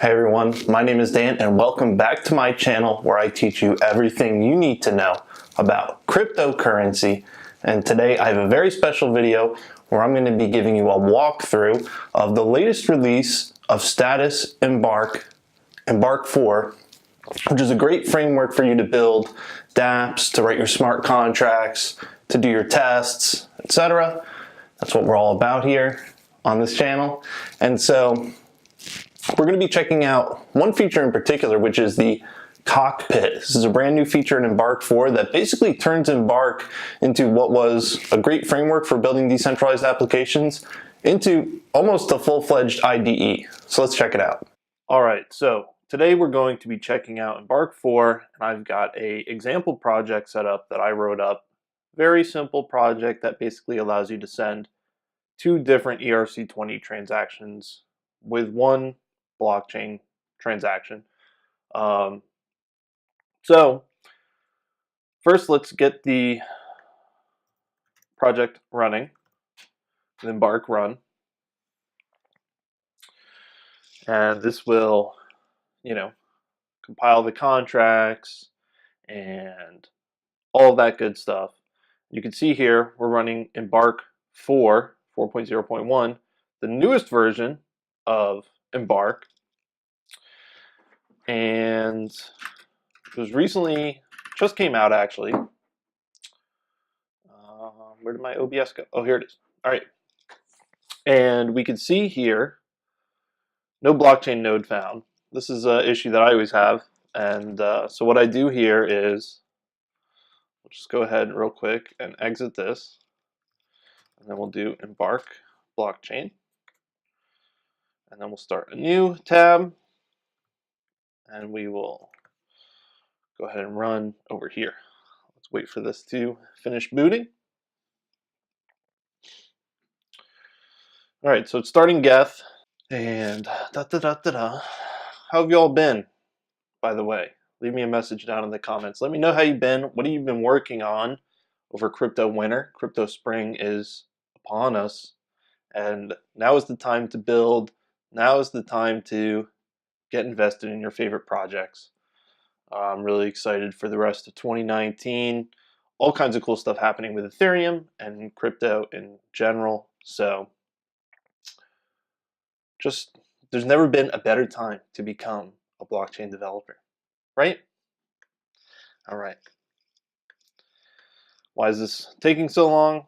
Hey everyone, my name is Dan and welcome back to my channel where I teach you everything you need to know about cryptocurrency. And today I have a very special video where I'm going to be giving you a walkthrough of the latest release of Status Embark 4, which is a great framework for you to build dApps, to write your smart contracts, to do your tests, etc. That's what we're all about here on this channel. And so we're going to be checking out one feature in particular, which is the Cockpit. This is a brand new feature in Embark 4 that basically turns Embark into what was a great framework for building decentralized applications into almost a full-fledged IDE. So let's check it out. All right, so today we're going to be checking out Embark 4, and I've got a example project set up that I wrote up. Very simple project that basically allows you to send two different ERC20 transactions with one blockchain transaction. So first, let's get the project running. Embark run, and this will, compile the contracts and all that good stuff. You can see here we're running Embark 4.0.1, the newest version of Embark, and it was recently, just came out actually. Where did my OBS go? Oh, here it is. All right. And we can see here, no blockchain node found. This is an issue that I always have. And so what I do here is, we'll just go ahead real quick and exit this. And then we'll do Embark blockchain. And then we'll start a new tab. And we will go ahead and run over here. Let's wait for this to finish booting. All right, so it's starting Geth, and How have you all been, by the way? Leave me a message down in the comments. Let me know how you've been. What have you been working on over crypto winter? Crypto spring is upon us, and now is the time to build. Now is the time to get invested in your favorite projects. I'm really excited for the rest of 2019. All kinds of cool stuff happening with Ethereum and crypto in general. So there's never been a better time to become a blockchain developer, right? All right. Why is this taking so long?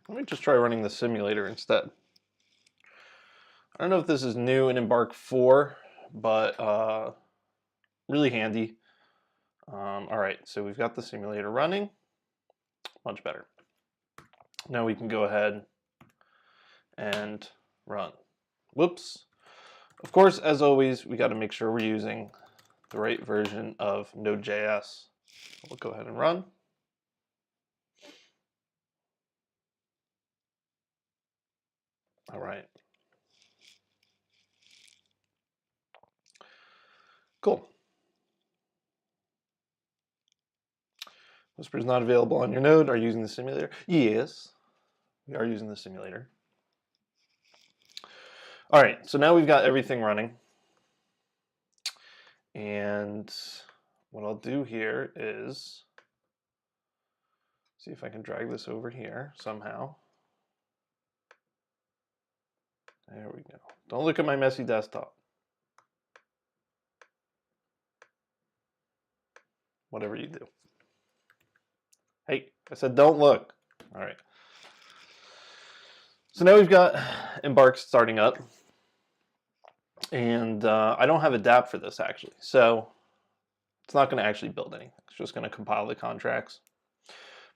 Let me just try running the simulator instead. I don't know if this is new in Embark 4, but really handy. All right, so we've got the simulator running. Much better. Now we can go ahead and run. Whoops. Of course, as always, we got to make sure we're using the right version of Node.js. We'll go ahead and run. All right. Cool. Whisper is not available on your node. Are you using the simulator? Yes, we are using the simulator. All right, so now we've got everything running. And what I'll do here is see if I can drag this over here somehow. There we go. Don't look at my messy desktop. Whatever you do. Hey, I said don't look. All right. So now we've got Embark starting up. And I don't have a DApp for this actually. So it's not going to actually build anything. It's just going to compile the contracts.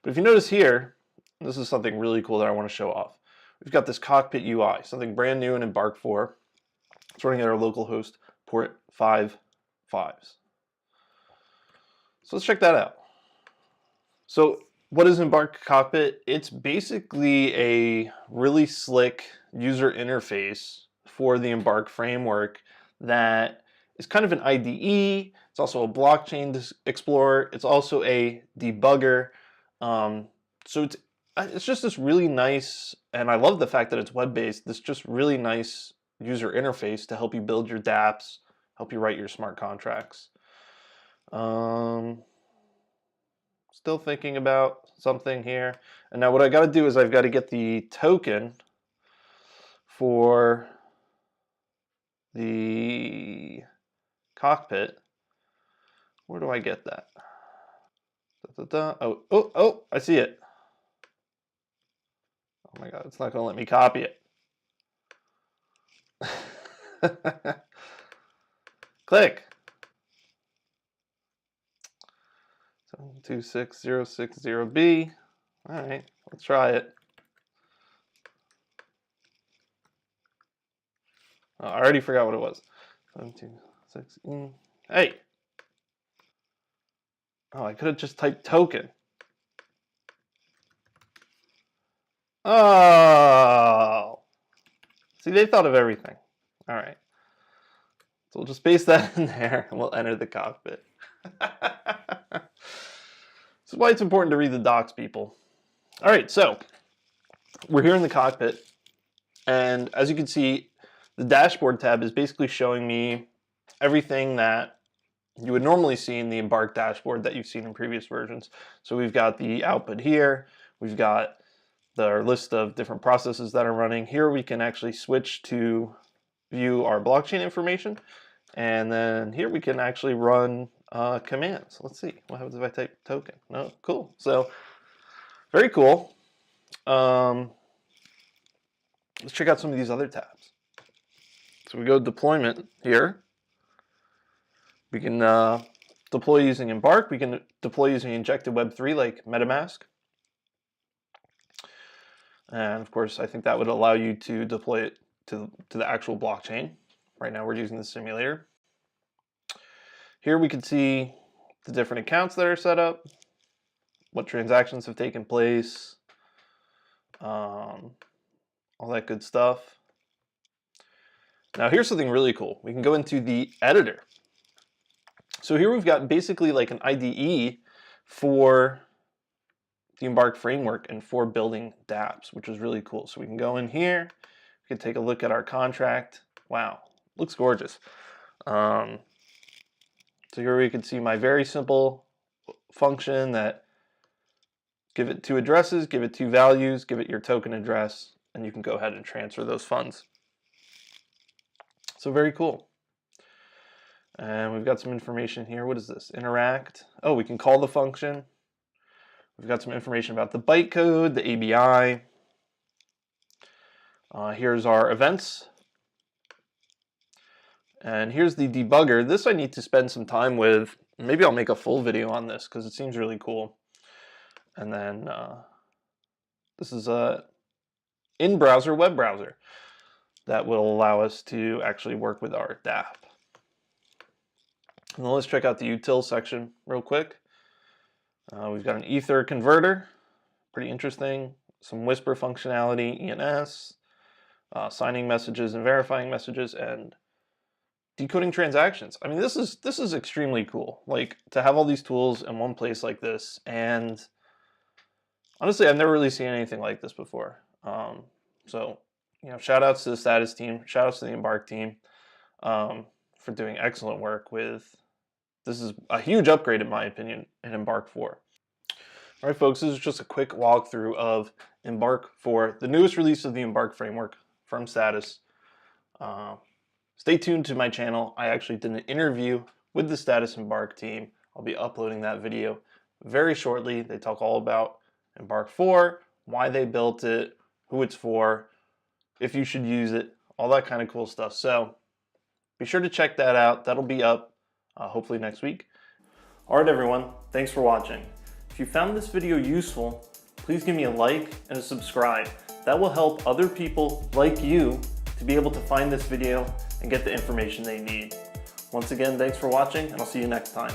But if you notice here, this is something really cool that I want to show off. We've got this Cockpit UI, something brand new in Embark 4. It's running at our local host port 5.5. So let's check that out. So what is Embark Cockpit? It's basically a really slick user interface for the Embark framework that is kind of an IDE. It's also a blockchain explorer. It's also a debugger. So it's just this really nice, and I love the fact that it's web-based, this just really nice user interface to help you build your dApps, help you write your smart contracts. Still thinking about something here. And now what I got to do is I've got to get the token for the cockpit. Where do I get that? Oh, I see it. Oh my God, it's not going to let me copy it. Click. 726060B. All right, let's try it. Oh, I already forgot what it was. 726. Hey. Oh, I could have just typed token. Oh. See, they thought of everything. All right. So we'll just paste that in there and we'll enter the cockpit. This is why it's important to read the docs, people. All right, so we're here in the cockpit. And as you can see, the dashboard tab is basically showing me everything that you would normally see in the Embark dashboard that you've seen in previous versions. So we've got the output here. We've got the list of different processes that are running. Here we can actually switch to view our blockchain information. And then here we can actually run commands. Let's see, what happens if I type token? No, cool. So very cool. Let's check out some of these other tabs. So we go deployment here. We can deploy using Embark. We can deploy using injected Web3 like MetaMask. And of course, I think that would allow you to deploy it to the actual blockchain. Right now we're using the simulator. Here we can see the different accounts that are set up, what transactions have taken place, all that good stuff. Now here's something really cool. We can go into the editor. So here we've got basically like an IDE for the Embark framework and for building dApps, which is really cool. So we can go in here, we can take a look at our contract. Wow, looks gorgeous. So here we can see my very simple function that give it 2 addresses, give it 2 values, give it your token address, and you can go ahead and transfer those funds. So very cool. And we've got some information here. What is this? Interact. Oh, we can call the function. We've got some information about the bytecode, the ABI. Here's our events. And here's the debugger. This I need to spend some time with. Maybe I'll make a full video on this because it seems really cool. And then this is a in-browser web browser that will allow us to actually work with our DApp. And then let's check out the util section real quick. We've got an Ether converter, pretty interesting. Some Whisper functionality, ENS, signing messages and verifying messages, and decoding transactions. I mean, this is extremely cool. Like to have all these tools in one place like this, and honestly, I've never really seen anything like this before. So, you know, shout outs to the status team, shout outs to the Embark team for doing excellent work with. This is a huge upgrade in my opinion in Embark 4. All right, folks, this is just a quick walkthrough of Embark 4, the newest release of the Embark framework from Status. Stay tuned to my channel. I actually did an interview with the Status Embark team. I'll be uploading that video very shortly. They talk all about Embark 4, why they built it, who it's for, if you should use it, all that kind of cool stuff. So be sure to check that out. That'll be up hopefully next week. All right, everyone, thanks for watching. If you found this video useful, please give me a like and a subscribe. That will help other people like you to be able to find this video and get the information they need. Once again, thanks for watching, and I'll see you next time.